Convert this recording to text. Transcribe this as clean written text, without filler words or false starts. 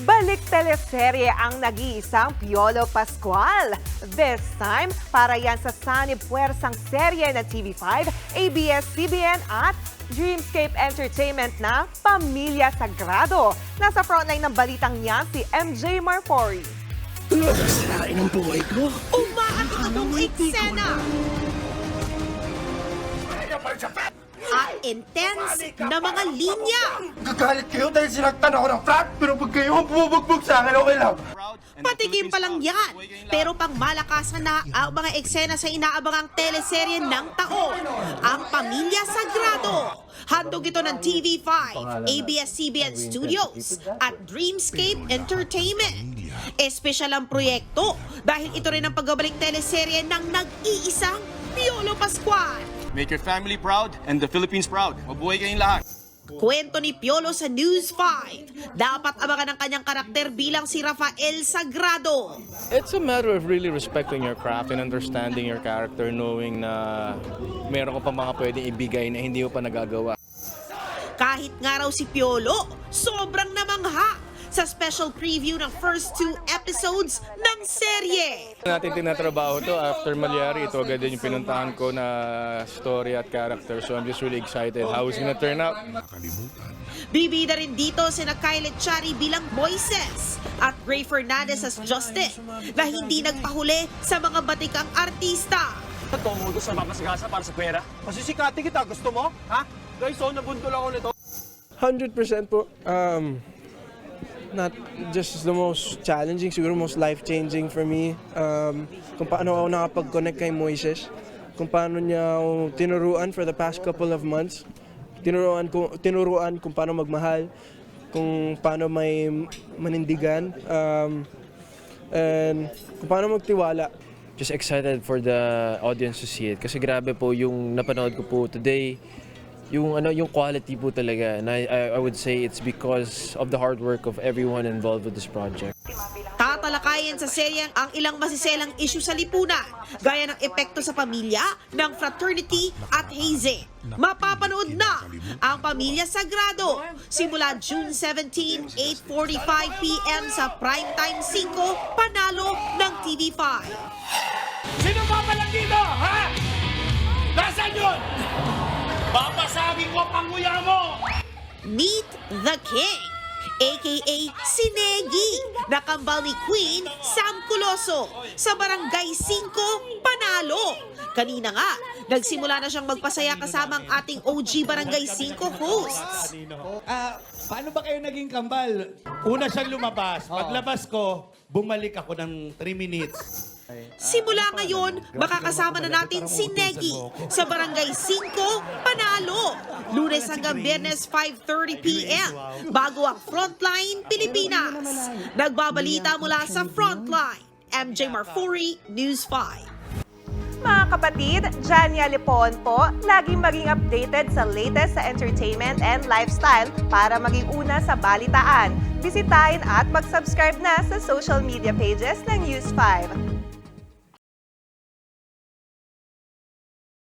Balik teleserye ang nag-iisang Piolo Pascual. This time, para yan sa sanib puwersang serye na TV5, ABS-CBN at Dreamscape Entertainment na Pamilya Sagrado. Nasa frontline ng balitang yan si MJ Marfori. Sirain ang buhay ko. Umaatong eksena at intense na mga linya. Gagalit kayo dahil sinaktan ako ng frat, pero pag kayo ang bumubugbog sa akin, okay lang. Patikim pa lang yan. Pero pang malakasan na ang mga eksena sa inaabangang teleserye ng taon, ang Pamilya Sagrado. Handog ito ng TV5, ABS-CBN Studios at Dreamscape Entertainment. Espesyal ang proyekto dahil ito rin ang pagbabalik teleserye ng nag-iisang Piolo Pascual. Make your family proud and the Philippines proud. Mabuhay kayong lahat. Kwento ni Piolo sa News 5. Dapat abangan ang kanyang karakter bilang si Rafael Sagrado. It's a matter of really respecting your craft and understanding your character, knowing na meron ka pa mga pwedeng ibigay na hindi mo pa nagagawa. Kahit nga raw si Piolo, sobrang namangha sa special preview ng first 2 episodes ng serye. Natin tinatrabaho to after Malyari. Ito agad din yung pinuntahan ko na story at character. So I'm just really excited how it's gonna turn out. Bibida rin dito sina Kyle Echari bilang Moises at Ray Fernandez as Justin na hindi nagpahuli sa mga batikang artista. Tumudo sa mapasagasa para sa pera. Pasisikati kita, gusto mo? Ha? Guys, nabundol ako nito. 100% po. Not just the most challenging, siguro most life-changing for me. Kung paano ako nakapag-connect kay Moises, kung paano niya ako tinuruan for the past couple of months. Tinuruan kung paano magmahal, kung paano may manindigan, and kung paano magtiwala. Just excited for the audience to see it. Kasi grabe po yung napanood ko po today. Yung quality po talaga. And I would say it's because of the hard work of everyone involved with this project. Tatalakayin sa seryeng ang ilang masiselang issue sa lipunan, gaya ng epekto sa pamilya ng fraternity at hazing. Mapapanood na ang Pamilya Sagrado simula June 17, 8:45 p.m. sa Primetime 5, Panalo ng TV5. Sino papalag dito, ha? Nasaan yun? Papasagin ko ang panguya mo! Meet the King, aka si Negi, na kambal ni Queen Sam Culoso sa Barangay 5, Panalo. Kanina nga, nagsimula na siyang magpasaya kasama ang ating OG Barangay 5 hosts. Paano ba kayo naging kambal? Una siyang lumabas. Paglabas ko, bumalik ako ng 3 minutes. Simula ngayon, makakasama na natin si Negi sa Barangay 5, Panalo. Lunes hanggang Biyernes 5:30 p.m. bago ang Frontline Pilipinas. Nagbabalita mula sa Frontline, MJ Marfori, News 5. Mga kapatid, Jania Lipon po, laging maging updated sa latest sa entertainment and lifestyle para maging una sa balitaan. Bisitahin at mag-subscribe na sa social media pages ng News 5.